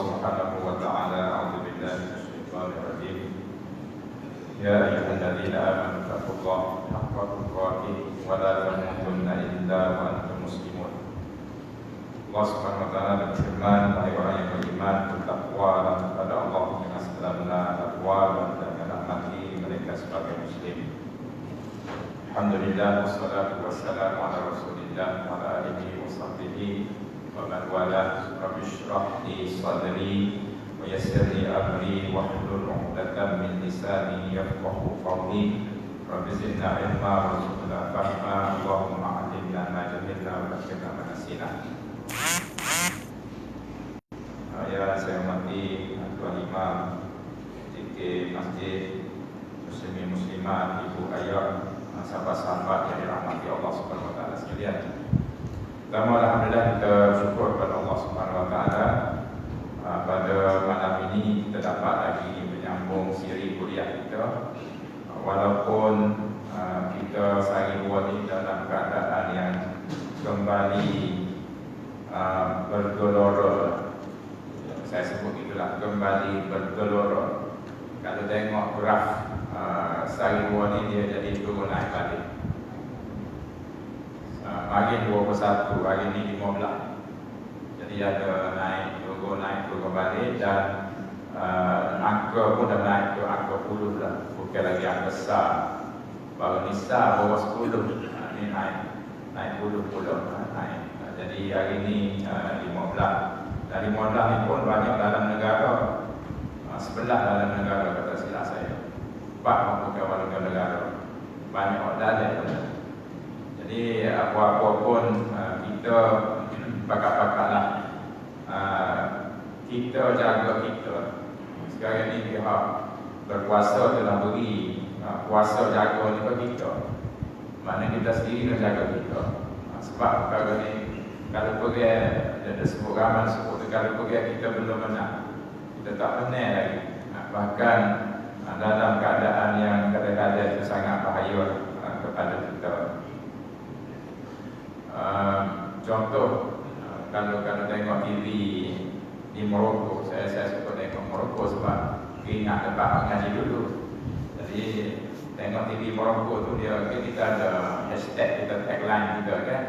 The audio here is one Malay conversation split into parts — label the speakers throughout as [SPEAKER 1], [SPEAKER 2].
[SPEAKER 1] Subhanahu wa ta'ala, a'udzu billahi minasyaitonir rajim. Ya ayyuhalladzina amanu taqullaha haqqa tuqatih wa la tamutunna illa wa antum muslimun. Allah Subhanahu wa ta'ala berfirman, wahai orang yang beriman, bertakwalah kepada Allah dengan sebenar-benar takwa dan menghormati mereka sebagai muslim. Alhamdulillah, wassalatu wassalamu ala Rasulillah wa ala alihi wa sahbihi wa man wala. Rabbi shrah li sadri wa yassir li amri wahlul 'uqdatam min lisani yafqahu qawli. Rabbi zidna ilma warzuqna fahma. Allahumma 'allimna ma jahilna wa dhakkirna ma nasina. Ya, saya hormati Tuan Imam TK Masjid Muslimin Muslimat, Ibu Ayah, sahabat-sahabat yang dirahmati Allah Subhanahu wa taala sekalian. Pertama, alhamdulillah kita syukur kepada Allah Subhanahu wa taala pada malam ini kita dapat lagi menyambung siri kuliah kita. Walaupun kita sehari dua ini dalam keadaan yang kembali bergelora. Saya sebut itulah, kembali bergelora. Kalau tengok graf sehari dua ni dia jadi turun naik balik. Hari 21, hari ni 15. Jadi ada naik, turun balik, dan angka pun dah naik ke angka 10 dah. Bukan lagi angka besar. Baru Nisa bawah 10. Ni naik 10 naik. Jadi hari ni 15. Dan 15 ni pun banyak dalam negara. Sebelah dalam negara, kata silap saya. 4 bukan warga negara. Banyak orang. Jadi apa-apa pun kita pakar-pakarlah. Kita jaga kita. Sekarang ni pihak berkuasa telah beri kuasa jaga ni bagi kita. Maknanya kita sendiri nak jaga kita. Sebab perkara ni kalau pergi ada sebut ramai sebut kalau pergi kita belum menang. Kita tak menang lagi. Bahkan dalam keadaan yang kadang-kadang itu sangat bahaya kepada kita. Contoh, kalau tengok TV di Morocco, saya suka tengok Morocco sebab ingat tempat mengaji dulu. Jadi tengok TV Morocco tu dia, kita ada hashtag, kita tagline juga kan,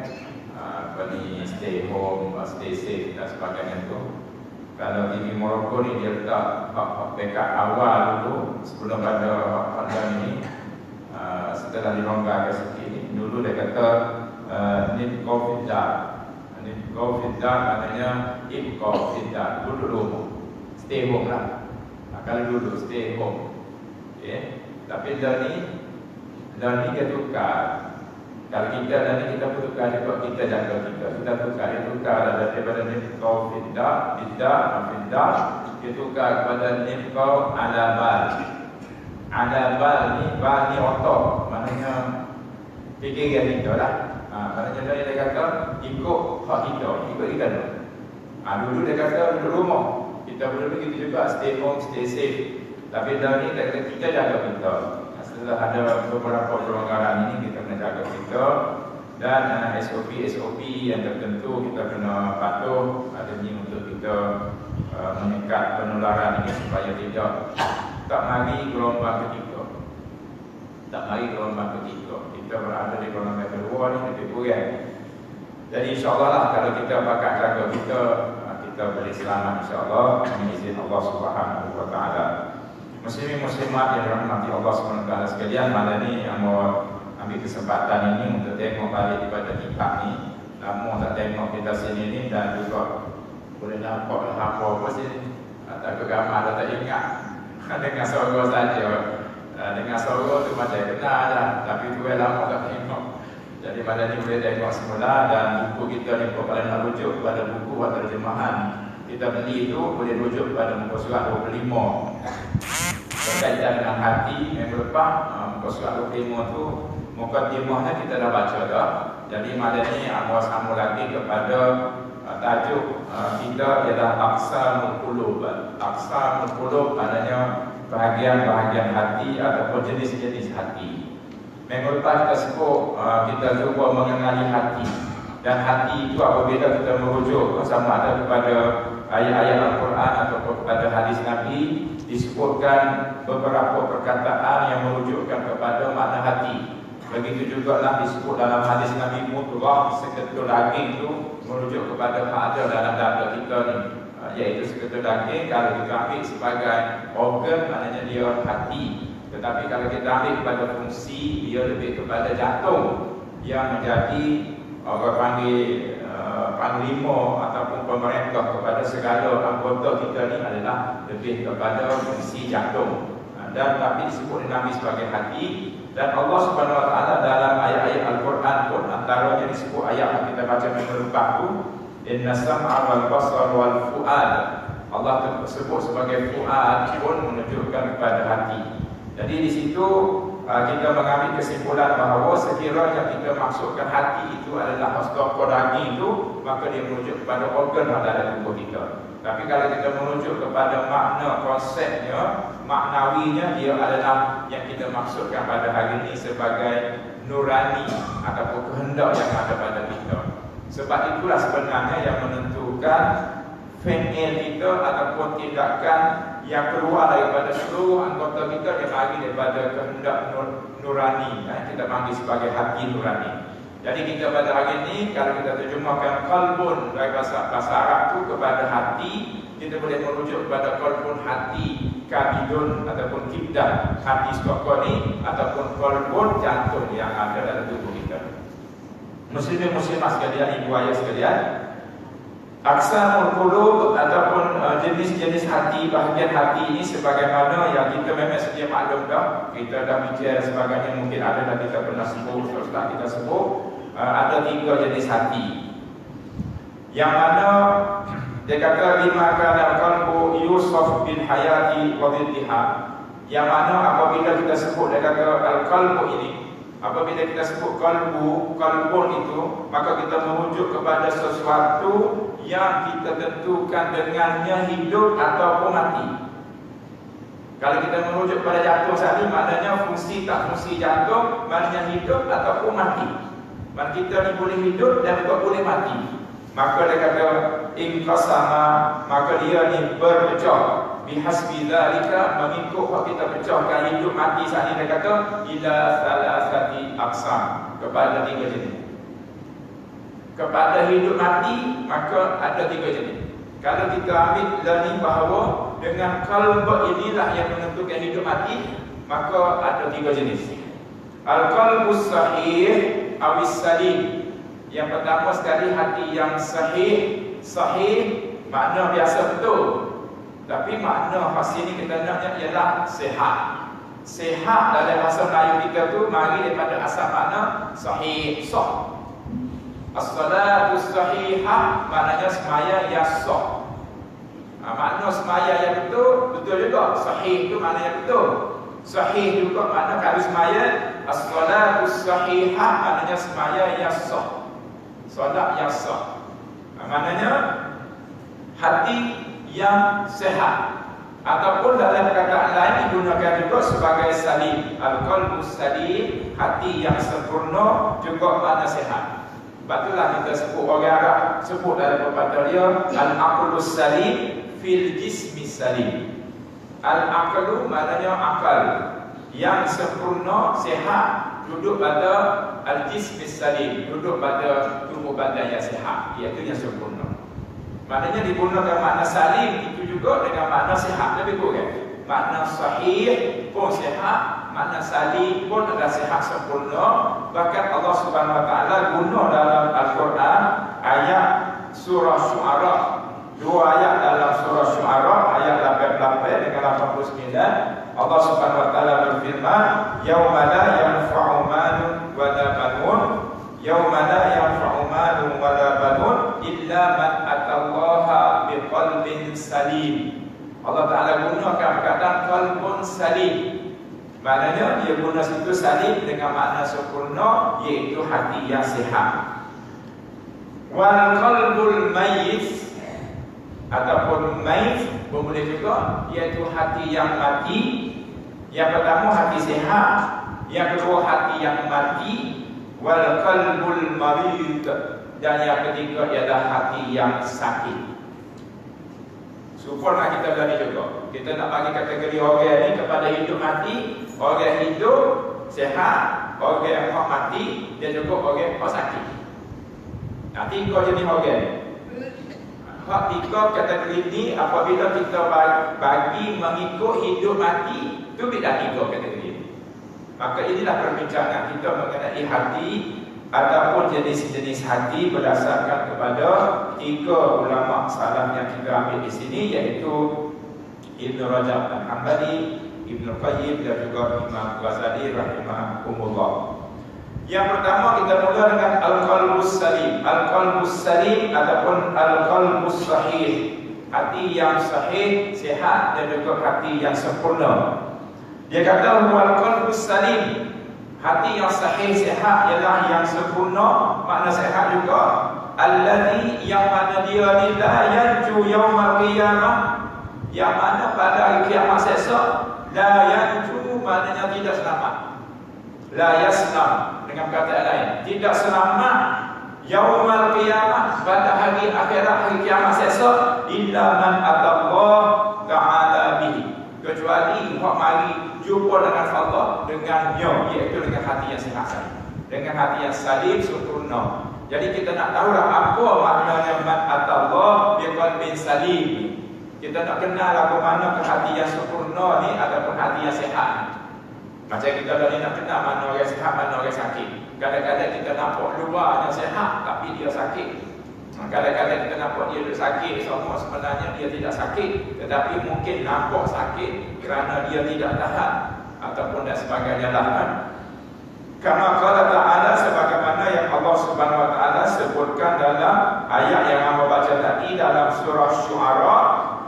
[SPEAKER 1] bagi stay home, stay safe dan sebagainya tu. Kalau TV Morocco ni dia letak backup awal dulu sebelum ada pandemi ni, setelah dilonggarkan sikit ni, dulu dia kata Nibqaw Fiddah. Nibqaw Fiddah maknanya Ibqaw Fiddah, duduk rumah, stay home lah. Kalau dulu stay home, okay. Tapi dah ni dia tukar. Kalau kita dah ni kita tukar juga, kita jaga kita tukar. Dia tukar daripada Nibqaw Fiddah, dia tukar kepada Nibqaw Ala Bal. Ala Bal ni otak, maknanya fikiran kita lah. Maknanya dia kata ikut hak kita dulu. Dulu dia kata duduk rumah, kita boleh begitu juga, stay home, stay safe. Tapi dah ni kita jaga kita. Setelah ada beberapa pelonggaran ini, kita kena jaga kita. Dan SOP yang tertentu kita kena patuh. Adanya untuk kita menyekat penularan ini supaya tak mari gelombang ketiga. Kita berada di gelombang kedua ni lebih kurang. Jadi insyaAllah lah, kalau kita pakai jaga kita boleh selamat insyaAllah dengan izin Allah Subhanahu wa ta'ala. Muslimin muslimat yang dirahmati Allah Subhanahu wa ta'ala sekalian, malam ni yang mau ambil kesempatan ini untuk tengok balik daripada kitab ni. Lama tak tengok kita sini ni, dan juga boleh nampak lah apa sini. Takut gambar dah tak ingat. Dengan suara saja. Dengan suara tu macam kenal dah, tapi tu lama tak tengok. Jadi pada ni boleh tengok semula, dan buku kita ni kalau nak rujuk pada buku atau terjemahan kita beli tu boleh rujuk pada muka surat 25. Berkaitan dengan hati yang lepas, muka surat 25 tu mukadimahnya kita dah baca dah. Jadi malam ni aku sambung lagi kepada tajuk kita ialah aqsamul qulub. Aqsamul qulub maknanya bahagian-bahagian hati ataupun jenis-jenis hati. Minggu lepas kita sebut kita cuba mengenali hati. Dan hati itu apabila kita merujuk sama ada kepada ayat-ayat Al-Quran atau kepada hadis Nabi, disebutkan beberapa perkataan yang merujukkan kepada makna hati. Begitu juga lah disebut dalam hadis Nabi, mudghah, seketul daging itu merujuk kepada hak ada dalam dada kita ni, iaitu seketul daging. Kalau kita ambil sebagai organ, maknanya dia hati. Tetapi kalau kita ambil kepada fungsi, dia lebih kepada jantung, yang menjadi orang panggil panglima ataupun pemerintah kepada segala anggota kita ni adalah lebih kepada fungsi jantung. Dan tapi disebut Nabi sebagai hati. Dan Allah Subhanahu Wa Taala dalam ayat-ayat Al-Quran pun, antaranya disebut ayat yang kita baca minggu lepas tu, inna sam'a wal basar wal fu'ad. Allah tersebut sebagai fu'ad pun menunjukkan kepada hati. Jadi di situ kita mengambil kesimpulan bahawa sekiranya kita maksudkan hati itu adalah hastaka daging itu, maka dia merujuk kepada organ dalam tubuh kita. Tapi kalau kita merujuk kepada makna konsepnya, maknawinya, dia adalah yang kita maksudkan pada hari ini sebagai nurani ataupun kehendak yang ada pada kita. Sebab itulah sebenarnya yang menentukan fi'il kita ataupun tindakan yang keluar daripada seluruh anggota kita, dia bagi daripada kehendak nurani, kita panggil sebagai hati nurani. Jadi kita pada hari ini, kalau kita terjemahkan qalbun dari bahasa Arab itu kepada hati, kita boleh merujuk kepada qalbun hati, kabidun ataupun kibdah, hati stokoni, ataupun qalbun jantung yang ada dalam tubuh kita. Muslimin muslimah sekalian, ibu ayah sekalian, aqsamul qulub ataupun jenis-jenis hati, bahagian hati ini sebagaimana yang kita memang sedia maklum dah, kita dah bincang sebagainya, mungkin ada dah kita pernah sebut, setelah kita sebut, ada 3 jenis hati. Yang mana dia kata lima kana qalbu yusaf bil hayati wa dhiddiha. Yang mana apabila kita sebut dia kata al-qalbu ini, apabila kita sebut qalbun itu, maka kita merujuk kepada sesuatu yang kita tentukan dengannya hidup ataupun mati. Kalau kita merujuk pada jantung tadi, maknanya fungsi tak fungsi jantung, maknanya hidup ataupun mati. Maka kita ni boleh hidup dan juga boleh mati. Maka dia kata inqasama, maka dia ni berpecah bihasbi dzalika, mengikut hak kita pecahkan hidup mati saat ini. Dia kata ila salasati aqsam, kepada 3 jenis. Kepada hidup mati, maka ada 3 jenis. Kalau kita ambil learning bahawa dengan qalb inilah yang menentukan hidup mati, maka ada 3 jenis. Al-qalbus sahih awis salim. Yang pertama sekali hati yang sahih makna biasa betul, tapi makna khas ini kita naknya ialah sehat. Sehat dalam bahasa Melayu kita tu mari daripada asal makna sahih, sah. As-salatu sahihah maknanya semaya yang sah. Makna semaya yang betul, betul juga. Sahih itu maknanya betul. Sahih juga makna kalau semaya. As-salatu sahihah maknanya semaya yang sah. Solat yang sah, maknanya hati yang sehat. Ataupun dalam perkataan lain digunakan juga sebagai salim. Al-qalbus salim, hati yang sempurna, juga makna sehat. Sebab itulah kita sebut, orang Arab sebut dalam pepatah dia, al-aqlus salim fil jismi salim. Al-aqlu maknanya akal yang sempurna, sehat, duduk pada al-jismi salim, duduk pada tubuh badan yang sehat, iaitu yang sempurna. Maknanya digunakan makna salim itu juga dengan makna sehat, lebih kurang. Makna sahih pun sehat, makna salim pun adalah sehat sempurna. Bahkan Allah Subhanahu Wa Taala guna dalam Al-Quran ayat surah Syu'ara, 2 ayat dalam surah Syu'ara ayat 88 dengan 89. Allah Subhanahu Wa Taala berfirman, yauma la yanfa'u malun wa la banun, yauma la yanfa'u malun wa la banun illa man atallaha biqalbin salim. Allah Taala gunakan perkataan qalbun salim. Maknanya dia guna situ salim dengan makna sempurna, iaitu hati yang sehat. Wal qalbul mayyit ataupun mayyit boleh juga, iaitu hati yang mati. Yang pertama hati sehat, yang kedua hati yang mati. Wal qalbul marid, dan yang ketiga ialah hati yang sakit. Supaya nak kita berani juga. Kita nak bagi kategori orang ni kepada hidup mati, orang hidup sehat, orang yang mati, dan juga orang yang sakit. Nah, 3 jenis orang ni. Hak 3 kategori ni apabila kita bagi mengikut hidup mati, itu bila 3 kategori ni. Maka inilah perbincangan kita mengenai hati ataupun jenis-jenis hati berdasarkan kepada 3 ulama salaf yang kita ambil di sini, iaitu Ibn Rajab Al-Hambali, Ibn Qayyim dan juga Imam Ghazali rahimahumullah. Yang pertama kita mula dengan Al-Qalbus Salim. Al-Qalbus Salim ataupun Al-Qalbus Sahih, hati yang sahih, sehat dan juga hati yang sempurna. Dia kata Al-Qalbus Salim, hati yang sahih, sehat ialah yang sempurna. Makna sehat juga alladhi, yang mana dia ni la yanju yaumal qiyamah, yang mana pada hari kiamat esok. La yanju maknanya tidak selamat, la yaslam dengan kata lain, tidak selamat yaumal qiyamah pada hari akhirat, hari kiamat esok, illa man atallah ta'ala bihi, kecuali hak mari jumpa dengan Allah dengannya, iaitu dengan hati yang sihat, dengan hati yang salim, sempurna. Jadi kita nak tahulah apa maknanya man atallah biqalbin salim. Kita nak kenal apa makna hati yang sempurna ni ataupun hati yang sihat. Macam kita tadi nak kenal mana orang sihat, mana orang sakit. Kadang-kadang kita nampak luarnya sihat tapi dia sakit. Kadang-kadang kita nampak dia sakit, semua sebenarnya dia tidak sakit, tetapi mungkin nampak sakit kerana dia tidak tahan ataupun dan sebagainya lah. Kama qala ta'ala, sebagaimana yang Allah Subhanahu wa taala sebutkan dalam ayat yang hamba baca tadi dalam surah Syu'ara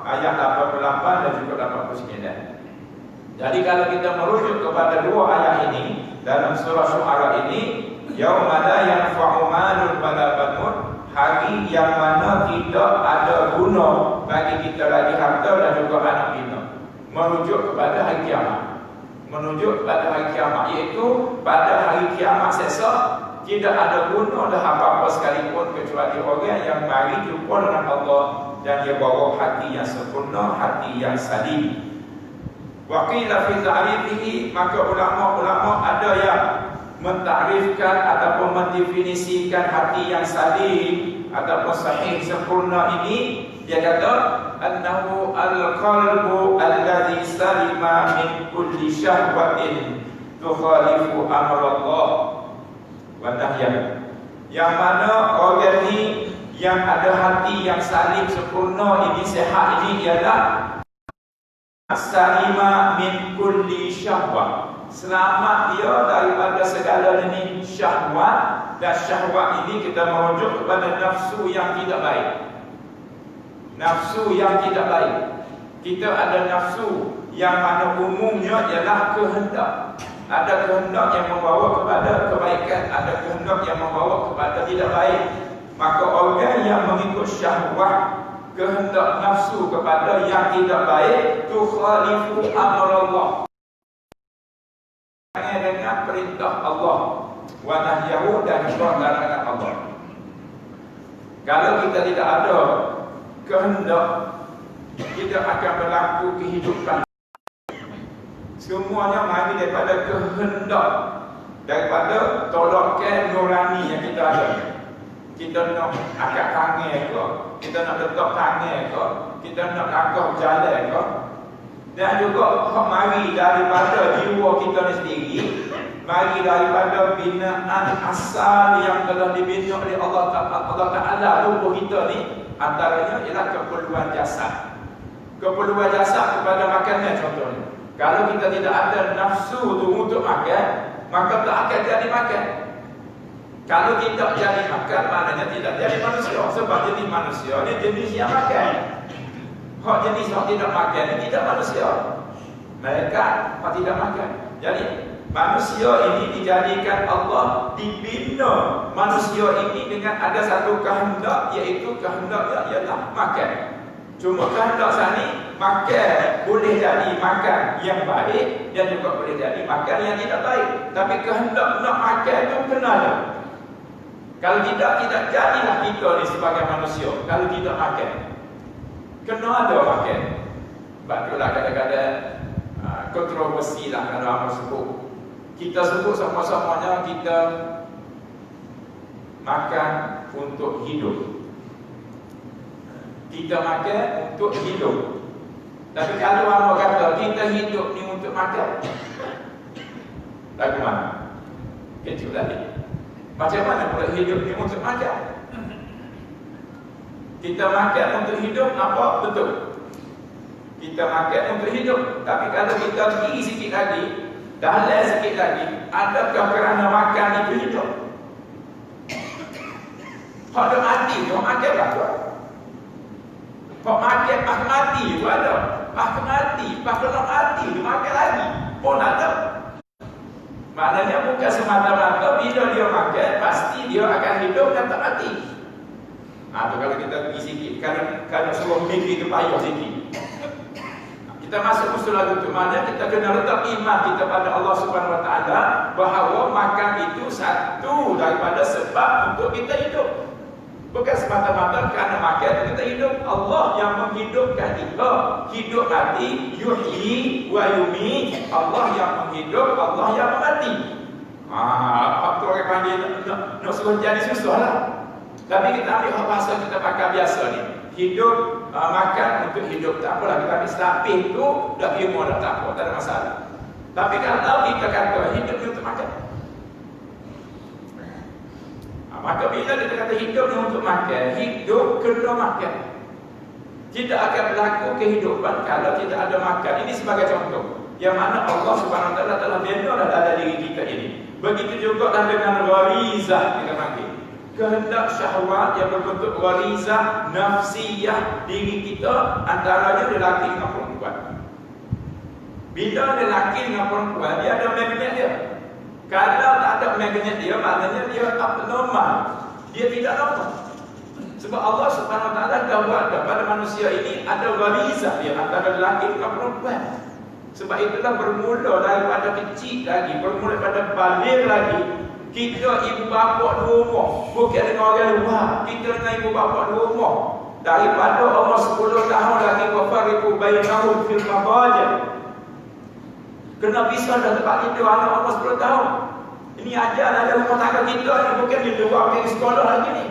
[SPEAKER 1] ayat 88 dan juga 89. Jadi kalau kita merujuk kepada 2 ayat ini dalam surah Syu'ara ini, yauma la yanfa'u malun wala banun, hari yang mana tidak ada guna bagi kita lagi harta dan juga anak kita, merujuk kepada hari kiamat. Menuju pada hari kiamat, iaitu pada hari kiamat esok tidak ada guna dah apa-apa sekalipun kecuali orang yang mari jumpa dengan Allah dan dia bawa hati yang sempurna, hati yang salim. Wa qila fi ta'rifihi, maka ulama-ulama ada yang mentakrifkan ataupun mendefinisikan hati yang salim ataupun sahih sempurna ini. Dia kata annahu al-qalbu alladhi salima min kulli syahwatin tukhalifu amrallah wa nahyan. Yang mana orang ni yang ada hati yang salim sempurna ini, sehat ini, ialah salima min kulli syahwat, selamat dia daripada segala jenis syahwat. Dan syahwat ini kita merujuk kepada nafsu yang tidak baik. Nafsu yang tidak baik. Kita ada nafsu yang mana umumnya ialah kehendak. Ada kehendak yang membawa kepada kebaikan, ada kehendak yang membawa kepada tidak baik. Maka orang yang mengikut syahwat, kehendak nafsu kepada yang tidak baik, tukhalifu amrallah, dengan perintah Allah, wa nahyahu, dan juga larangan Allah. Kalau kita tidak ada kehendak, tidak akan berlaku kehidupan. Semuanya mari daripada kehendak, daripada tolakkan nurani yang kita ada. Kita nak angkat tangan ke, kita nak letak tangan ke, kita nak langkah berjalan ke. Dan juga mari daripada jiwa kita ni sendiri, mari daripada binaan asal yang telah dibina oleh Allah Ta'ala tubuh kita ni. Antaranya ialah keperluan jasad. Keperluan jasad kepada makanan contohnya. Kalau kita tidak ada nafsu tu untuk makan, maka tak akan jadi makan. Kalau tidak jadi makan, maknanya tidak jadi manusia. Sebab jenis manusia ni jenis yang makan. Hak jenis yang tidak makan ni tidak manusia. Mereka hak tidak makan. Jadi manusia ini dijadikan Allah, dibina manusia ini dengan ada satu kehendak, iaitu kehendaknya ialah makan. Cuma kehendak sani makan boleh jadi makan yang baik dan juga boleh jadi makan yang tidak baik. Tapi kehendak nak makan itu kena ada. Kalau tidak jadilah kita ni sebagai manusia kalau tidak makan. Kena ada makan. Sebab itulah kadang-kadang kontroversi lah kalau orang sebut. Kita sebut sama-samanya kita makan untuk hidup. Kita makan untuk hidup. Tapi kalau orang kata kita hidup ni untuk makan, lagu mana? Kecil lagi. Macam mana pula hidup ni untuk makan? Kita makan untuk hidup, apa? Betul. Kita makan untuk hidup. Tapi kalau kita pergi sikit lagi, dalam sikit lagi, adakah kerana makan itu hidup? Kalau ada mati, dia makan apa? Kalau makan, pas mati itu ada. Pas mati, pas nak mati, dia makan lagi. Pun ada. Maknanya bukan semata-mata bila dia makan, pasti dia akan hidup dan tak mati. Atau kalau kita pergi sikit, kalau suruh mikir itu payah sikit. Kita masuk usul lagu itu, mana kita kena letak iman kita pada Allah Subhanahu Wa Taala bahawa makan itu satu daripada sebab untuk kita hidup. Bukan semata-mata kerana makan kita hidup. Allah yang menghidupkan kita. Hidup mati, yuhyi wa yumit. Allah yang menghidup, Allah yang memati. Apa tu orang panggil nak suruh jadi susah lah. Tapi kita ambil bahasa kita pakai biasa ni. Hidup, makan untuk hidup, tak apalah. Kita ambil selapih tu, dah ilmu dah tak apa, tak ada masalah. Tapi kalau kita kata hidup untuk makan, maka bila kita kata hidup ni untuk makan, hidup kena makan. Tidak akan berlaku kehidupan kalau tidak ada makan. Ini sebagai contoh yang mana Allah Subhanahu Wa Taala telah bina dalam diri kita ini. Begitu juga dengan gharizah kita panggil. Kehendak syahwat yang berbentuk gharizah nafsiyah diri kita, antaranya lelaki dengan perempuan. Bila lelaki dengan perempuan, dia ada magnet dia. Kalau tak ada magnet dia, maknanya dia abnormal. Dia tidak normal. Sebab Allah Subhanahu Wa Taala dah buat kepada manusia ini ada gharizah dia antara lelaki dengan perempuan. Sebab itulah bermula daripada kecil lagi, bermula daripada baligh lagi. Kita ibu bapa di rumah, bukan dengan orang luar. Kita dengan ibu bapa di rumah. Daripada umur 10 tahun lagi wafariqu bainahum fil madaji. Kena pisah dah tempat tidur anak umur 10 tahun. Ini ajar ada rumah tangga kita ni, bukan di luar pergi sekolah lagi ni.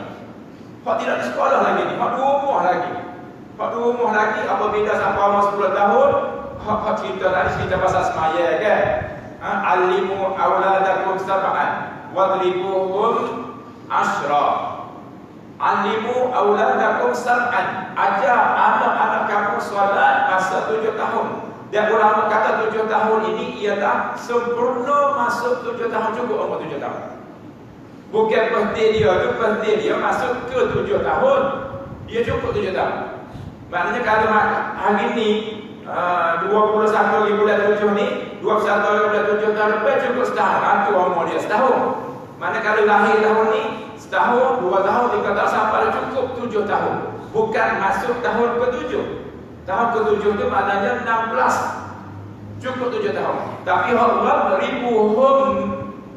[SPEAKER 1] Hak tidak di sekolah lagi ni, hak di rumah lagi. Hak di rumah lagi apabila sampai umur 10 tahun, hak cerita tadi cerita pasal semaya kan. Alimu auladakum sab'an wadribuhum 10. Alimu auladakum sab'an. Ajar anak-anak kamu solat masa 7 tahun. Dan ulama kata 7 tahun ini ialah sempurna masuk 7 tahun, cukup umur 7 tahun. Bukan birthday dia masuk ke 7 tahun. Dia cukup 7 tahun. Maknanya kalau hari ni 21 hari bulan 7 ni, 21 hari bulan 7 tahun lepas cukup setahun. Itu umur dia setahun. Mana kalau lahir tahun ni setahun, 2 tahun, 3 tahun sampai cukup 7 tahun. Bukan masuk tahun ke-7. Tahun ke-7 tu maknanya 16. Cukup 7 tahun. Tapi Allah ribuhum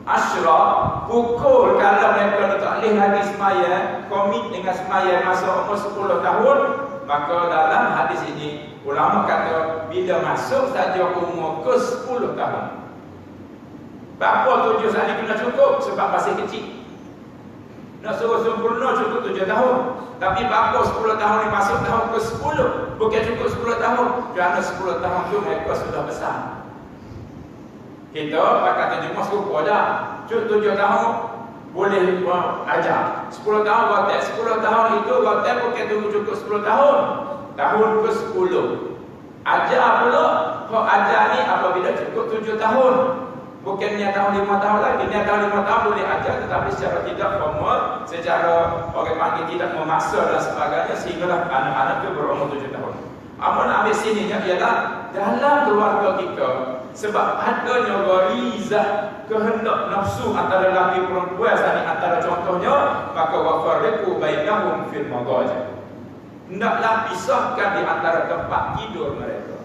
[SPEAKER 1] 10 pukul kalau mereka tak boleh lagi semaya, komit dengan semaya masa umur 10 tahun, maka dalam hadis ini ulama kata bila masuk saja umur ke-10 tahun. Bapa 7 saat kena cukup sebab masih kecil. Nak suruh sempurna cukup 7 tahun. Tapi bapa 10 tahun ni masuk tahun ke-10. Bukan cukup 10 tahun. Kerana 10 tahun tu mereka sudah besar. Kita pakai terjemah serupa dah. Cukup 7 tahun boleh ajar. 10 tahun waktu 10 tahun itu waktu bukan tunggu cukup 10 tahun. Tahun ke-10. Ajar pula. Kau ajar ni apabila cukup 7 tahun. Bukannya tahun 5 tahun lagi. Ini tahun 5 tahun boleh ajar, tetapi secara tidak formal, secara orang panggil tidak memaksa dan sebagainya, sehinggalah anak-anak itu berumur 7 tahun. Apa nak ambil sini ialah dalam keluarga kita, sebab adanya gharizah, kehendak nafsu antara lelaki perempuan tadi antara contohnya, maka wafariqu bainahum fil madaji. Hendaklah pisahkan di antara tempat tidur mereka.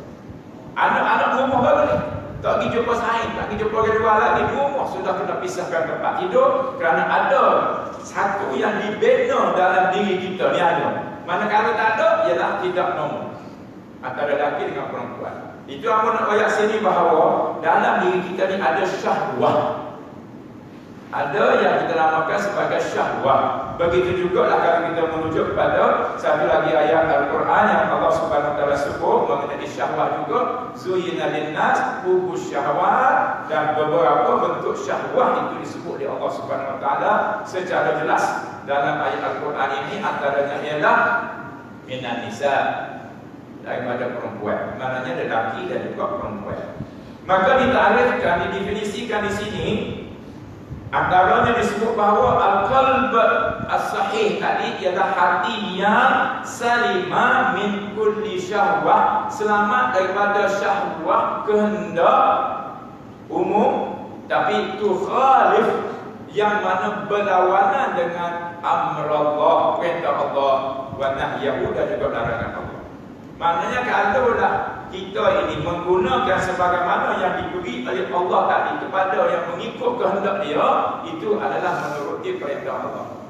[SPEAKER 1] Anak-anak rumah baru ni tak pergi jumpa sain, tak pergi jumpa orang luar lagi, di rumah sudah kena pisahkan tempat tidur kerana ada satu yang dibina dalam diri kita ni ada. Manakala tak ada, ialah tidak normal antara lelaki dengan perempuan. Itu aku nak ayat sini bahawa dalam diri kita ni ada syahwah. Ada yang kita namakan sebagai syahwah. Begitu juga lah kalau kita merujuk kepada satu lagi ayat Al-Quran yang Allah Subhanahu Wa Taala sebut mengenai syahwah juga, zuyyina lin-nas hubus syahwat, dan beberapa bentuk syahwah itu disebut oleh Allah Subhanahu Wa Taala secara jelas dalam ayat Al-Quran ini. Antaranya ialah minan nisa, daripada perempuan, maknanya lelaki dan juga perempuan. Maka ditarifkan, didefinisikan di sini, antaranya disebut bahawa al-qalb as-sahih tadi ialah hati yang salimah min kulli syahwah, selamat daripada syahwah kehendak umum, tapi tukhalif, yang mana berlawanan dengan amrullah, perintah Allah, wa nahyahu, dan juga larangan Allah. Maknanya kalaulah kita ini menggunakan sebagaimana yang diberi oleh Allah tadi kepada yang mengikut kehendak dia, itu adalah menuruti perintah Allah.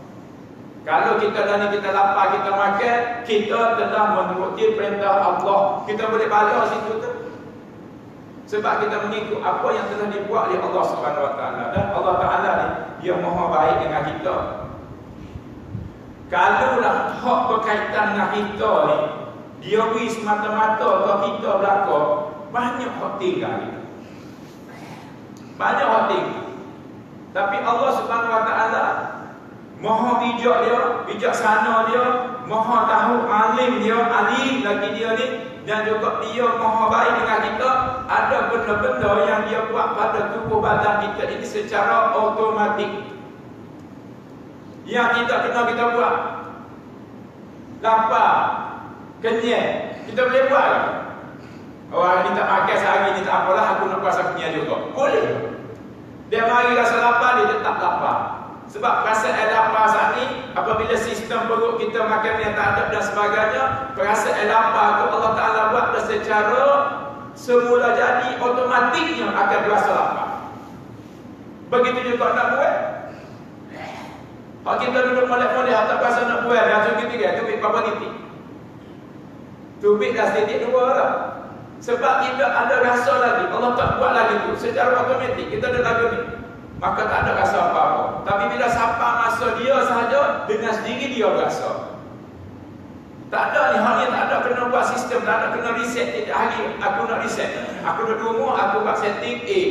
[SPEAKER 1] Kalau kita dan kita lapar, kita makan, kita telah menuruti perintah Allah. Kita boleh bala situ tu. Sebab kita mengikut apa yang telah dibuat oleh Allah Subhanahu Wa Taala. Dan Allah Taala ni, Dia Maha baik dengan kita. Kalaulah hak berkaitan dengan kita ni dia beri semata-mata kalau kita belakang, banyak hak tinggal kita. Banyak hak tinggal. Tapi Allah Subhanahu Wa Taala Maha bijak dia, bijaksana dia, Maha tahu, alim dia, alim lagi dia ni, dan juga dia Maha baik dengan kita. Ada benda-benda yang dia buat pada tubuh badan kita ini secara automatik, yang tidak kena kita buat. Lapar, kenyang, kita boleh buat ke? Orang ni tak makan sehari ni, tak apalah, aku nak puasa kenyang juga. Boleh. Dia mari rasa lapar, dia tetap lapar. Sebab perasaan lapar saat ni, apabila sistem perut kita makan yang tak ada dan sebagainya, perasaan lapar tu Allah Ta'ala buat secara semula jadi, otomatiknya akan berasa lapar. Begitu juga nak buat. Kalau kita duduk molek-molek, tak berasa nak buat, macam kita kan, tubik berapa titik? Tubik dah sedikit dua lah. Sebab kita ada rasa lagi, Allah tak buat lagi tu secara otomatik, kita ada lagu ni, maka tak ada rasa apa-apa. Tapi bila sampai masa dia sahaja, dengan sendiri dia berasa. Tak ada ni, hal ni tak ada kena buat sistem, tak ada kena reset tiap hari. Aku nak reset, aku duduk rumah, aku buat setting A.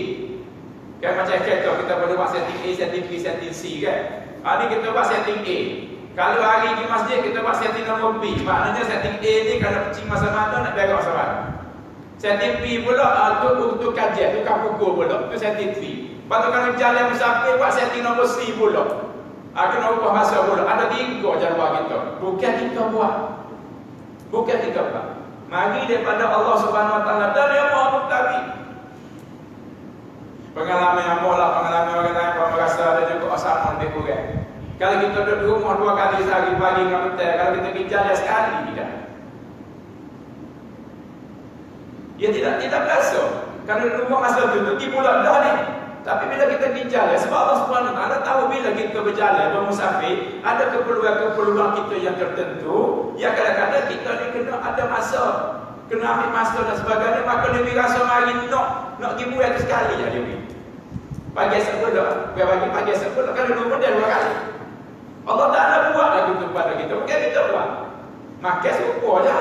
[SPEAKER 1] Kan macam kereta, kita boleh buat setting A, setting B, setting C kan. Hari kita buat setting A. Kalau hari di masjid kita buat setting nombor B. Maknanya setting A ni kalau kecil masa mana nak berak masa mana. Setting B pula untuk kajian, tukar pukul pula, itu setting B. Lepas tu kalau jalan musafir buat setting nombor C pula. Kena ubah masa pula. Ada 3 jadual kita. Bukan kita buat. Bukan kita buat. Mari daripada Allah Subhanahu Wa Taala, dan Dia Maha Mengetahui. Pengalaman yang mula, pengalaman orang lain, merasa ada juga sama lebih kurang. Kalau kita duduk di rumah 2 kali sehari, pagi dengan petang, kalau kita pergi jalan sekali, tidak. Dia tidak berasa. Kalau di rumah masa itu, pergi pula dah ni. Tapi bila kita pergi jalan, sebab Allah Subhanahu Wa Taala tahu bila kita berjalan, bermusafir, ada keperluan-keperluan kita yang tertentu, yang kadang-kadang kita ni kena ada masa, kena ambil masa dan sebagainya, maka dia rasa mari nak pergi buat sekali je dia pergi. Pagi sebelum, pagi sebelum, kalau dulu dia 2 kali. Allah Ta'ala buat lagi tu kepada kita, bukan kita buat. Makan serupa je.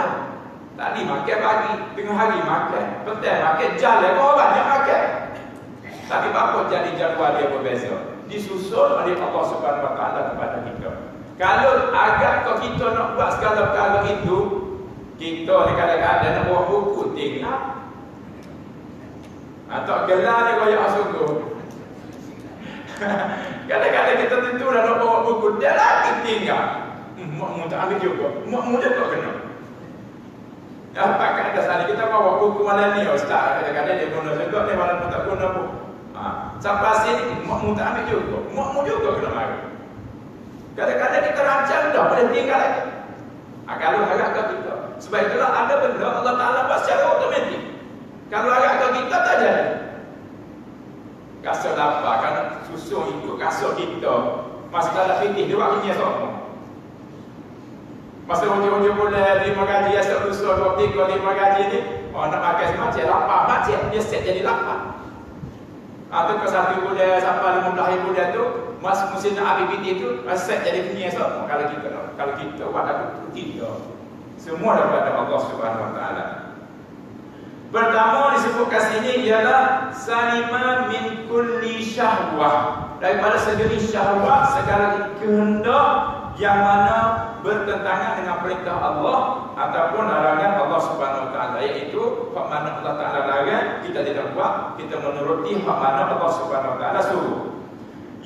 [SPEAKER 1] Tadi makan pagi, tengah hari makan, petang makan, jalan kau banyak makan. Tapi apa jadi jadual dia berbeza? Disusul oleh Allah Subhanahu Wa Taala kepada kita. Kalau agak kau kita nak buat segala perkara itu, kita ni kadang-kadang nak bawa buku tinggal. Atau gelar ni koyak sungguh. Kadang-kadang kita tentu dah nak bawa buku, dia lagi tinggal. Makmu tak ambil juga. Makmu juga kena. Apakah ada sekali kita bawa buku mana ni Ustaz? Kadang-kadang dia guna juga ni, malam tak guna pun. Sampai sini, makmu tak ambil juga. Makmu juga kena mari. Kadang-kadang kita rancang dah boleh tinggal lagi. Kalau agak ke kita. Sebab itulah ada benda Allah Ta'ala buat secara otomatik. Kalau agak ke kita tak jadi. Rasa lapar, kan susun ikut rasa kita. Masalah fikir dia buat kenyang semua. Masa hujung-hujung bulan 5 gaji, esok lusa 2, 3, 5 gaji ni, nak makan semacam lapar macam dia set jadi lapar. Atau ke 1 bulan sampai 15 hari bulan tu, masa musim nak habis BT tu, set jadi punya esok. Kalau kita buat aku tidak. Semua daripada Allah Subhanahu Wa Taala. Pertama disebutkan sini ialah salima min kulli syahwah. Daripada segala syahwat, segala kehendak yang mana bertentangan dengan perintah Allah ataupun larangan Allah Subhanahu Wa Taala, iaitu hak mana Allah Taala larang kita tidak buat, kita menuruti hak mana Allah Subhanahu Wa Taala suruh.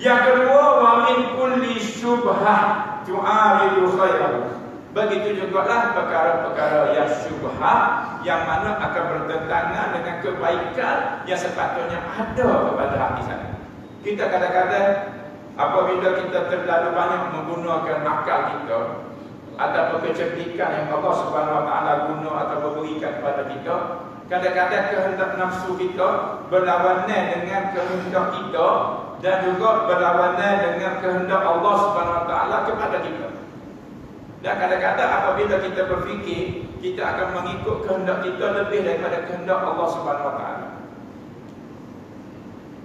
[SPEAKER 1] Yang kedua, wa min kulli syubhah tu'aridu khairahu. Begitu jugalah perkara-perkara yang syubhah yang mana akan bertentangan dengan kebaikan yang sepatutnya ada kepada hati sana. Kita kadang-kadang apabila kita terlalu banyak menggunakan akal kita ataupun kecerdikan yang Allah Subhanahu Wa Taala guna atau berikan kepada kita, kadang-kadang kehendak nafsu kita berlawanan dengan kehendak kita dan juga berlawanan dengan kehendak Allah Subhanahu Wa Taala kepada kita. Dan kadang-kadang apabila kita berfikir, kita akan mengikut kehendak kita lebih daripada kehendak Allah Subhanahu Wa Taala.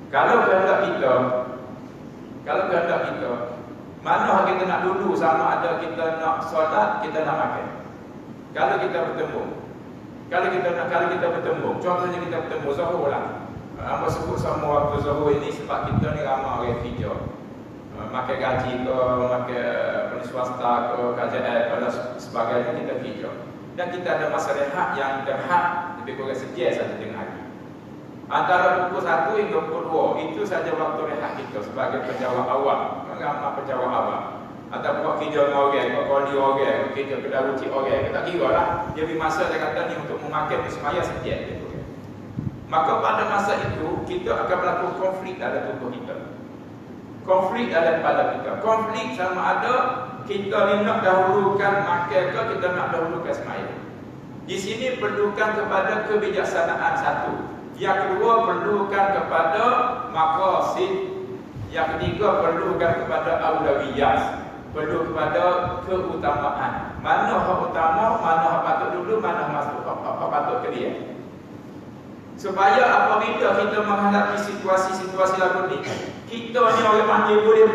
[SPEAKER 1] Kalau kehendak kita, mana kita nak dulu sama ada kita nak solat, kita nak makan. Kalau kita bertemu, contohnya kita bertemu Zuhur lah. Apa sebut sama waktu Zuhur ini sebab kita ni ramai orang kerja. Makan gaji ke, makan swasta ke, kerajaan ke, sebagainya kita kerja. Dan kita ada masa rehat yang terhad lebih kurang sejam saja dengan hari. Antara pukul 1 hingga pukul 2 itu saja waktu rehat kita sebagai penjawab awal, ramai penjawab awal. Atau buat kerja dengan orang, buat koli orang, kerja kedai ruci orang, kita kira lah. Jadi masa dia kata ni untuk memakai semaya sejam. Maka pada masa itu kita akan berlaku konflik dalam tubuh kita. Konflik dalam pada kita. Konflik sama ada kita ni nak dahulukan makan ke, kita nak dahulukan semaya. Di sini perlukan kepada kebijaksanaan satu. Yang kedua perlukan kepada maqasid. Yang ketiga perlukan kepada aulawiyat. Perlu kepada keutamaan. Mana hak utama, mana hak patut dulu, mana hak patut kedia. Supaya apabila kita menghadapi situasi-situasi lagu ni, kita ni orang panggil boleh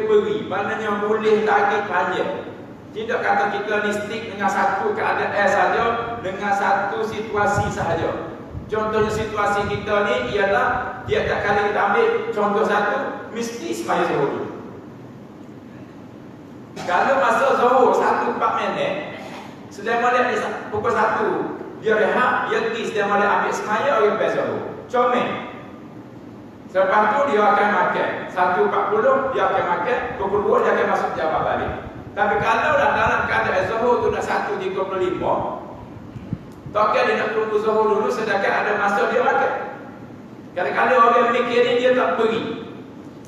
[SPEAKER 1] beri, maknanya boleh tarik panjang. Tidak kata kita ni stick dengan satu keadaan saja, dengan satu situasi sahaja. Contohnya situasi kita ni ialah tiap-tiap kali kita ambil contoh satu, mesti semaya zuhur dulu. Kalau masa zuhur 1-4 minit, sedang balik pukul 1, dia rehat, dia pergi sedang balik ambil semaya, orang lepas zuhur. Comel. Selepas tu dia akan makan 1.40 dia akan makan, pukul 2 dia akan masuk jawab balik. Tapi kalau dah dalam keadaan zuhur tu dah 1.35, takkan dia nak tunggu zuhur dulu sedangkan ada masa dia makan. Kadang-kadang orang mikir ni dia tak beri.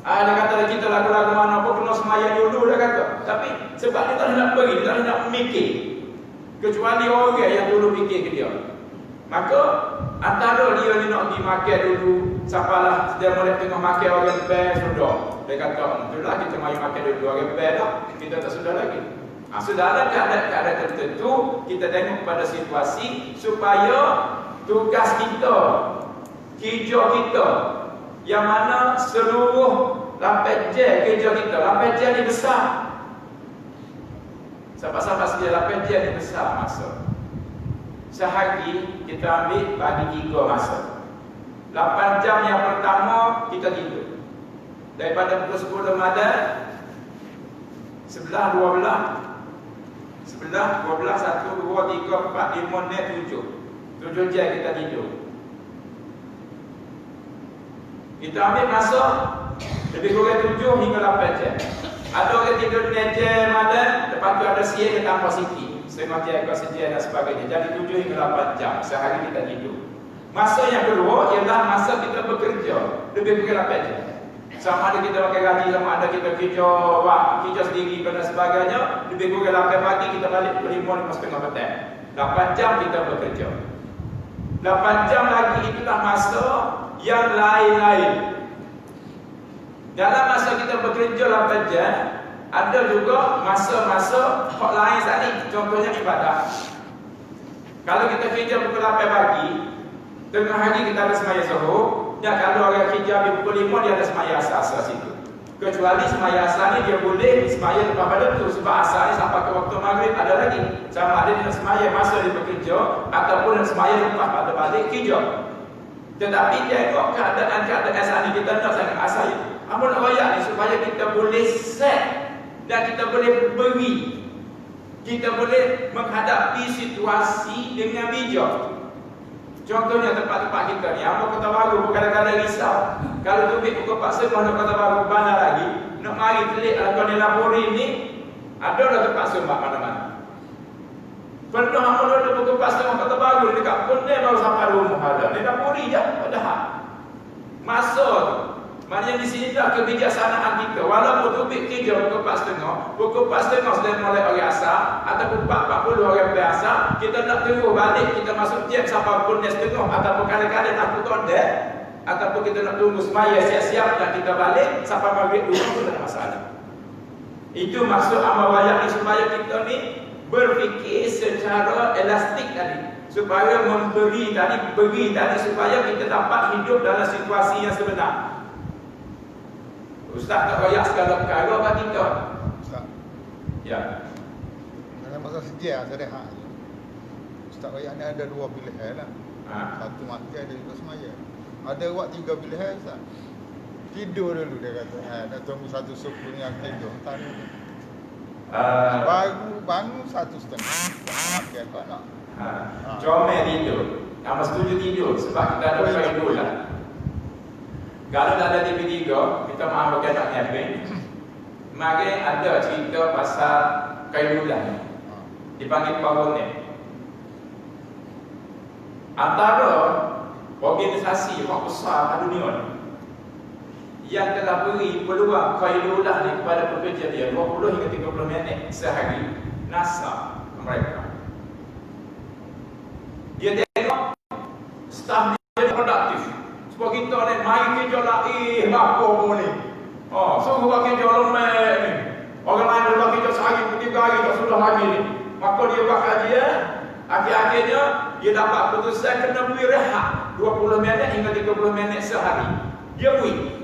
[SPEAKER 1] Dia kata kita lagu-lagu mana pun kena semayang dulu dia kata. Tapi sebab dia tak nak beri, dia tak nak mikir. Kecuali orang yang dulu fikir ke dia. Maka antara dia ni nak pergi makan dulu, sampailah dia boleh tengok makan orang best sudah. Dia kata, itulah kita mari makan dulu orang best dah. Kita tak sudah lagi. Sudah ada keadaan tertentu, kita tengok pada situasi supaya tugas kita, kerja kita, yang mana seluruh lapan jam kerja kita, lapan jam ni besar. Sahabat-sahabat sekalian, lapan jam ni besar masa. Sehari kita ambil bagi 3 masa. 8 jam yang pertama kita tidur. Daripada pukul 10 Ramadan 11, 12 1, 2, 3, 4, 5, 6, 7 7 jam kita tidur. Kita ambil masa lebih kurang 7 hingga 8 jam. Ada orang tidur 6 jam malam, lepas tu ada siang dia tambah sikit, setengah jam ke sejam dan sebagainya. Jadi 7 hingga 8 jam sehari kita tidur. Masa yang kedua ialah masa kita bekerja, lebih kurang 8 jam. Sama ada kita pakai gaji, sama ada kita kerja sendiri dan sebagainya, lebih kurang 8 pagi kita balik pukul 5 setengah petang. 8 jam kita bekerja. 8 jam lagi itulah masa yang lain-lain. Dalam masa kita bekerja 8 jam, Ada juga masa-masa hak lain tadi, contohnya ibadah. Kalau kita kerja pukul 8 pagi, tengah hari kita ada semaya zuhur, dan kalau orang kerja di pukul 5 dia ada semaya asar situ. Kecuali semaya asar ni dia boleh semaya lepas pada tu, sebab asar ni sampai ke waktu maghrib ada lagi. Sama ada dia semaya masa dia bekerja ataupun semaya lepas pada balik kerja. Tetapi tengok keadaan asar ni kita nak sangat asar itu. Amun royak ni supaya kita boleh set dan kita boleh beri, kita boleh menghadapi situasi dengan bijak. Contohnya tempat-tempat kita ni, apa Kota Baru kadang-kadang risau. Kalau tubik pukul 4 sembah nak Kota Baru mana lagi, nak mari telik atau ni Lapori ni, ada dah tempat sembah mana-mana. Pernah amun ada pukul 4 sembah Kota Baru dekat Pondek baru sampai rumah ada. Ni Lapori je, padahal. Masa tu. Maknanya di sini dah kebijaksanaan kita. Walaupun tubik kerja pukul 4.30 sudah mulai orang asar ataupun 4.40 orang biasa, kita nak terus balik, kita masuk jam sampai pukul 9.30 ataupun kadang-kadang nak pukul 10 ataupun kita nak tunggu semaya siap-siap dan kita balik sampai maghrib dulu pun tak ada masalah. Itu maksud amal wayak ni, supaya kita ni berfikir secara elastik tadi, supaya beri tadi supaya kita dapat hidup dalam situasi yang sebenar. Ustaz tak royak segala perkara bagi kita.
[SPEAKER 2] Ustaz.
[SPEAKER 1] Ya.
[SPEAKER 2] Dalam masa sedia saya rehat. Ustaz royak ni ada dua pilihan lah. Satu mati, ada juga semaya. Ada buat 3 pilihan Ustaz. Tidur dulu dia kata. Dah tunggu satu suku yang tidur. Baru bangun 1:30. Mati apa nak?
[SPEAKER 1] Comel tidur. Kamu setuju tidur sebab kita ada tidur lah. Kalau tak ada TV3, kita mahu bukan nak nyapin. Mari ada cerita pasal Khairulah, dipanggil Pauline. Antara organisasi yang besar di dunia yang telah beri peluang Khairulah ni kepada pekerja dia 20 hingga 30 minit sehari, NASA Amerika. Dia tengok staf dia produktif. Sebab kita ni main kerja lagi apa ni. Suruh buat kerja lemah ni. Orang lain buat kerja sehari, 3 hari tak sudah lagi ni. Maka dia buat kajian, akhir-akhirnya dia dapat putusan kena beri rehat 20 minit hingga 30 minit sehari. Dia beri.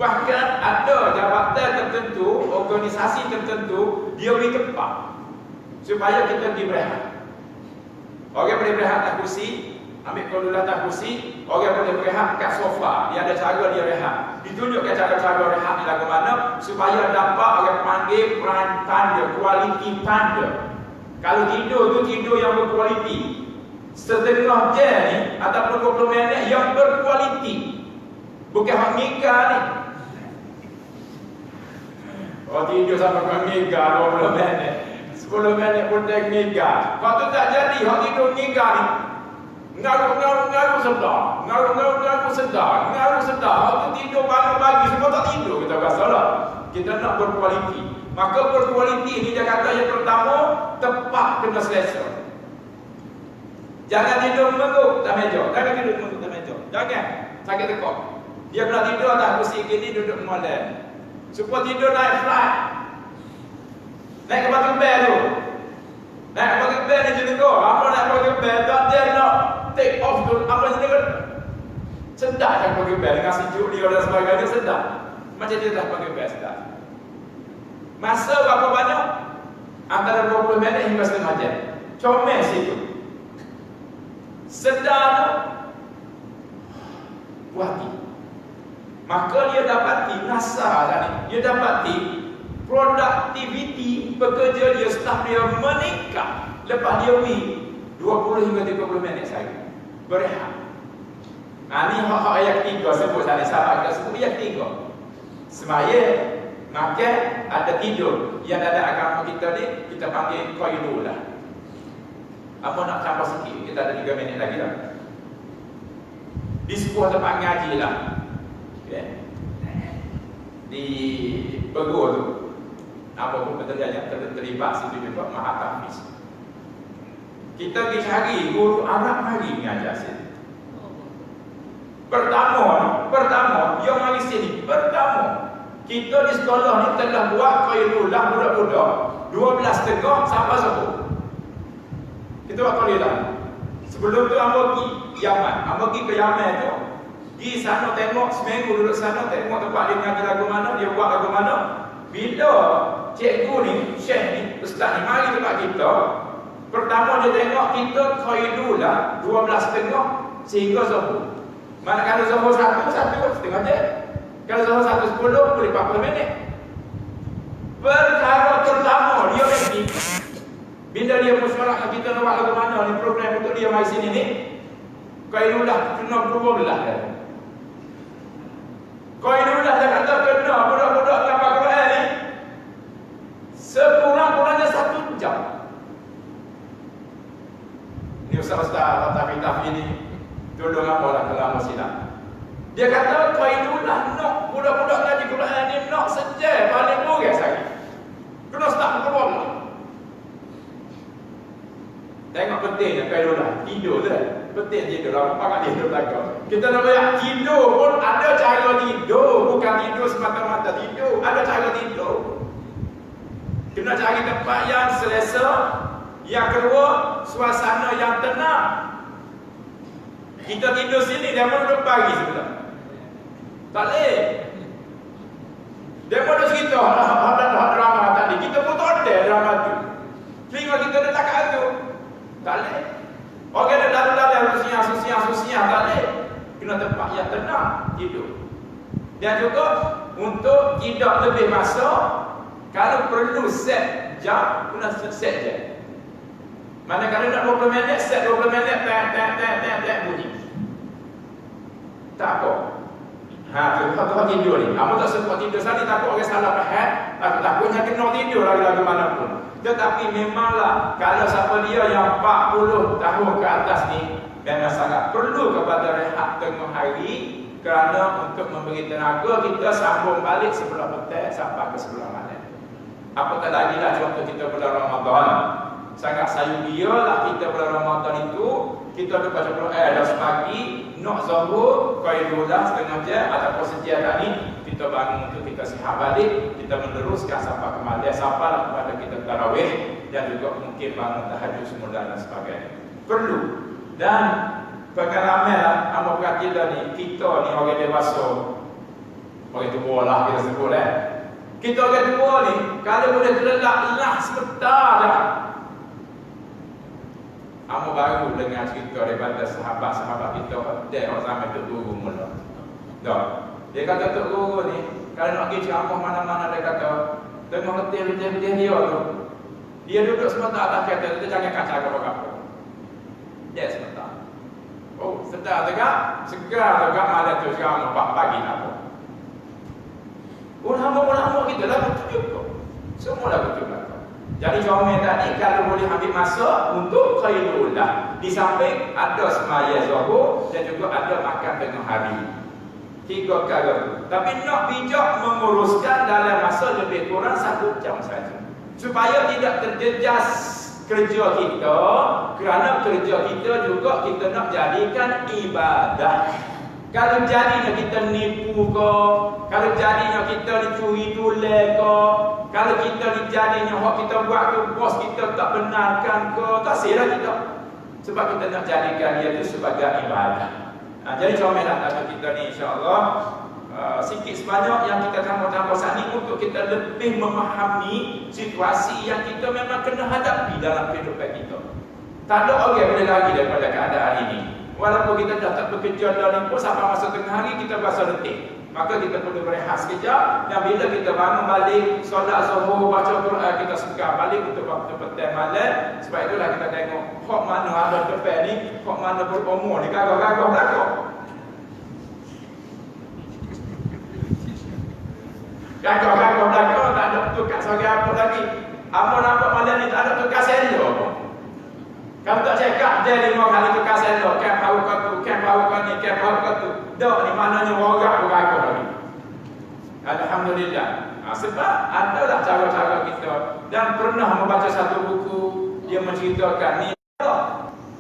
[SPEAKER 1] Bahkan ada jabatan tertentu, organisasi tertentu, dia beri tempat supaya kita pergi berehat. Orang boleh berehat tak kursi, ambil Khairulah tak kursi, orang boleh berehat kat sofa. Dia ada cara dia rehat. Ditunjukkan cara-cara rehat ni lagu mana supaya dapat orang panggil prime time dia, quality time dia. Kalau tidur tu tidur yang berkualiti. Setengah jam ni ataupun 20 minit yang berkualiti. Bukan hak mega ni. Tidur sampai ke mega 20 minit. 10 minit pun tak mega. Kalau tu tak jadi hak tidur mega ni. Ngaruh sedar. Waktu tidur pagi semua tak tidur, kita rasa lah. Kita nak berkualiti. Maka berkualiti ni dia kata yang pertama, tepat kena selesa. Jangan tidur mengguk tak meja. Jangan sakit tekuk. Dia kena tidur atas kursi gini, duduk molek. Supaya tidur naik flat. Naik ke batu bel tu. Naik ke batu bel ni jenis kau. Apa naik ke batu bel tak dia nak take off tu, apa jenis kau. Sedap kan batu bel dengan sejuk dia dan sebagainya, sedap. Macam dia dah batu bel sedap. Masa berapa banyak? Antara 20 minit hingga setengah jam. Comel situ. Sedar tu buati. Maka dia dapati NASA tadi. Dia dapati produktiviti pekerja dia, staf dia meningkat lepas dia beri 20 hingga 30 minit sahaja berehat. Ni hak-hak ayat 3 sebut tadi, sahabat kita sebut ayat 3. Semaya, makan, ada tidur. Yang ada agama kita ni, kita panggil Khairulah. Apa nak tambah sikit? Kita ada 3 minit lagi lah. Di sebuah tempat ngaji lah. Okay. Di Begor tu. Apa pun pekerjaan terlibat situ juga Mahatafis. Kita pergi cari guru Arab mari mengajar sini. Pertama, yang mari sini. Pertama, Kita di sekolah ni telah buat qailulah budak-budak 12.30 sampai subuh. Kita buat qailulah. Sebelum tu hamba pergi Yaman. Hamba pergi ke Yaman tu. Di sana tengok seminggu duduk sana, tengok tempat dia mengajar lagu mana, dia buat lagu mana. Bila cikgu ni, syekh ni, ustaz ni mari tempat kita, pertama dia tengok kita qailulah 12.30 sehingga zuhur. Mana kalau zuhur 1 setengah jam. Kalau zuhur 1:10 boleh 40 minit. Perkara pertama dia pergi. Bila dia mesyuarat kita nak buat lagu mana ni, program untuk dia mai sini ni, qailulah kena 12 kan. Qailulah dia kata kena budak-budak hafal Quran ni sekurang-kurangnya 1 jam. Ni ustaz-ustaz tapi ni tolong apalah kalau silap. Dia kata qailulah nak budak-budak ngaji Quran ni nak sejam paling kurang sekali. Kena start pukul 12. Tengok pentingnya qailulah tidur tu kan. Penting tidur lah, pakat tidur belakang. Kita nak bayar tidur pun ada cara tidur, bukan tidur semata-mata tidur, ada cara tidur. Kena cari tempat yang selesa. Yang kedua, suasana yang tenang. Kita tidur sini, dia mau duduk pagi sebentar. Tak boleh. Dia mau duduk cerita drama tadi. Kita pun tak ada drama tu. Telinga kita dah tak ada. Tak boleh. Orang ada lalu-lalu susiang, tak boleh. Kena tempat yang tenang, tidur. Dan juga untuk tidak lebih masa, kalau perlu set jam, kena set jam. Manakala nak 20 minit, set 20 minit, tak bunyi. Tak apa. Tuan tidur ni. Kamu tak sempat tidur sekali, takut orang salah faham. Takutnya kena tidur lagi-lagi manapun. Tetapi memanglah kalau siapa dia yang 40 tahun ke atas ni memang sangat perlu kepada rehat tengah hari, kerana untuk memberi tenaga kita sambung balik sebelah petang sampai ke sebelah malam. Apatah lagi lah contoh kita bulan Ramadan. Sangat sayubialah kita bulan Ramadan itu kita ada baca Quran dah sepagi, nak zuhur, qailulah setengah jam ataupun sejam tadi kita bangun untuk kita sihat balik, kita meneruskan sampai ke malam, sampailah kepada kita tarawih dan juga mungkin bangun tahajud semula dan sebagainya. Perlu. Dan pengalaman lah, amat perhatian ni, kita ni orang dewasa, orang tua lah kita sebut kita orang tua ni, kalau boleh terlelap lah sebentar dah. Amat baru dengar cerita daripada sahabat-sahabat kita, dia orang zaman Tok Guru mula. Dah. Dia kata Tok Guru ni, kalau nak pergi ceramah mana-mana, dia kata, tengok letih-letih dia tu. Dia duduk sebentar atas kereta, dia jangan kacau apa-apa. Dia sebentar. Oh, sedar tegak, segar tegak malam tu ceramah pagi apa. Ulama-ulama kita lah betul juga. Semua lah betul lah. Jadi comel tadi kalau boleh ambil masa untuk qailulah. Di samping ada semaya zuhur dan juga ada makan tengah hari. 3 perkara. Tapi nak bijak menguruskan dalam masa lebih kurang 1 jam saja. Supaya tidak terjejas kerja kita, kerana kerja kita juga kita nak jadikan ibadah. Kalau jadinya kita nipu ke, kalau jadinya kita dicuri tulen ke, kalau kita jadinya hak kita buat ke bos kita tak benarkan ke, tak silap kita. Sebab kita nak jadikan dia itu sebagai ibadah. Jadi comelah kata kita ni insya-Allah sikit sebanyak yang kita tambah-tambah saat ni untuk kita lebih memahami situasi yang kita memang kena hadapi dalam kehidupan kita. Tak ada orang boleh lari daripada keadaan ini. Walaupun kita dah tak bekerja dalam pun sampai masa tengah hari kita berasa letih. Maka kita perlu berehat sekejap. Dan bila kita bangun balik, solat zuhur, baca Quran, kita segar balik untuk waktu petang malam. Sebab itulah kita tengok hak mana ada depan ni, hak mana berumur ni, gagah-gagah belakang. Gagah-gagah belakang, tak ada tukar sebagai apa lagi. Apa nampak malam ni tak ada tukar selo. Kalau tak cakap dia 5 kali tukar selo, kan bau katu, kan bau kau ni, kan bau katu. Dak ni maknanya orang beragam lagi. Alhamdulillah. Sebab adalah cara-cara kita. Dan pernah membaca satu buku, dia menceritakan ni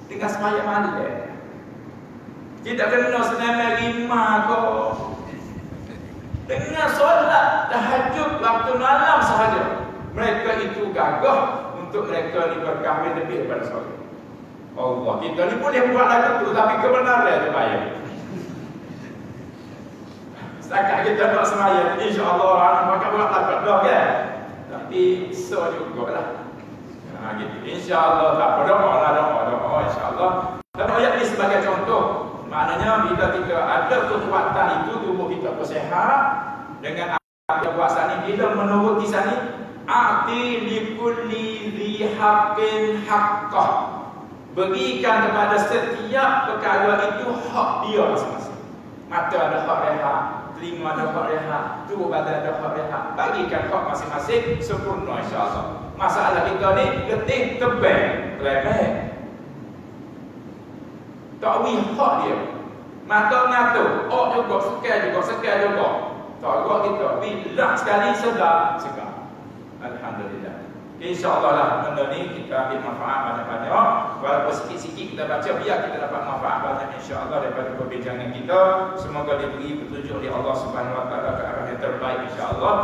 [SPEAKER 1] dengan semaya malam. Tidak kena senama rima kau. dengan solat tahajud waktu malam sahaja. Mereka itu gagah untuk mereka ni berkahwin lebih daripada solat. Allah, kita ni boleh buat lagu tu, tapi kebenaran dia bayar. Setakat kita nak semayang, insya-Allah anak makan buat lagu dah kan. Tapi so jugalah. Gitu. Insya-Allah tak apa, doa insya-Allah. Dan ayat ini sebagai contoh, maknanya bila kita ada kekuatan itu, tubuh kita bersihat dengan puasa ni, bila menurut kisah ni, a'ti likulli dhi haqqin haqqah. Berikan kepada setiap perkara itu hak dia masing-masing. Mata ada hak rehat, telinga ada hak rehat, tubuh badan ada hak rehat. Bagikan hak masing-masing sempurna insya-Allah. Masalah kita ni letih tebal, lemah. Tak wih hak dia. Mata ngatur, juga sekal juga. Tak kita bila sekali sedar. Alhamdulillah. InsyaAllah lah benda ni kita ambil manfaat banyak-banyak. Walaupun sikit-sikit kita baca, biar kita dapat manfaat banyak insyaAllah daripada perbincangan kita. Semoga diberi petunjuk oleh Allah Subhanahu Wa Taala ke arah yang terbaik insyaAllah.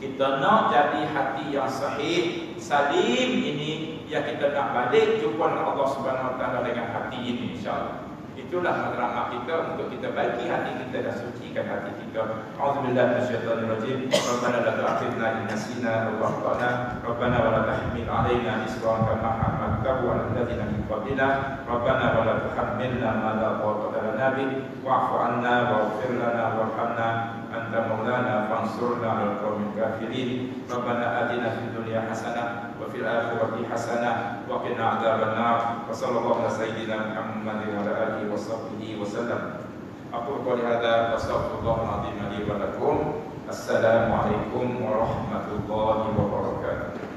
[SPEAKER 1] Kita nak jadi hati yang sahih, salim ini yang kita nak balik jumpa dengan Allah Subhanahu Wa Taala dengan hati ini insyaAllah. Itulah matlamat kita untuk kita baiki hati kita dan sucikan hati kita. A'udzubillahi minasyaitonir rajim. Rabbana la tu'akhidna in nasina aw akhtana. Rabbana wa la tahmil 'alaina isran kama hamaltahu 'alal ladzina min qablina. Rabbana wa la tuhammilna ma la taqata lana bih. Wa'fu 'anna waghfir lana warhamna anta maulana fansurna 'alal qaumil kafirin. Rabbana atina fid dunya hasanah wa fil akhirati hasanah wa qina 'adzabannar. Wa sallallahu ala sayyidina Muhammadin wa ala alihi wa sahbihi wa sallam. Aku qouli hadza astaghfirullahal azim li wa lakum. Assalamualaikum warahmatullahi wabarakatuh.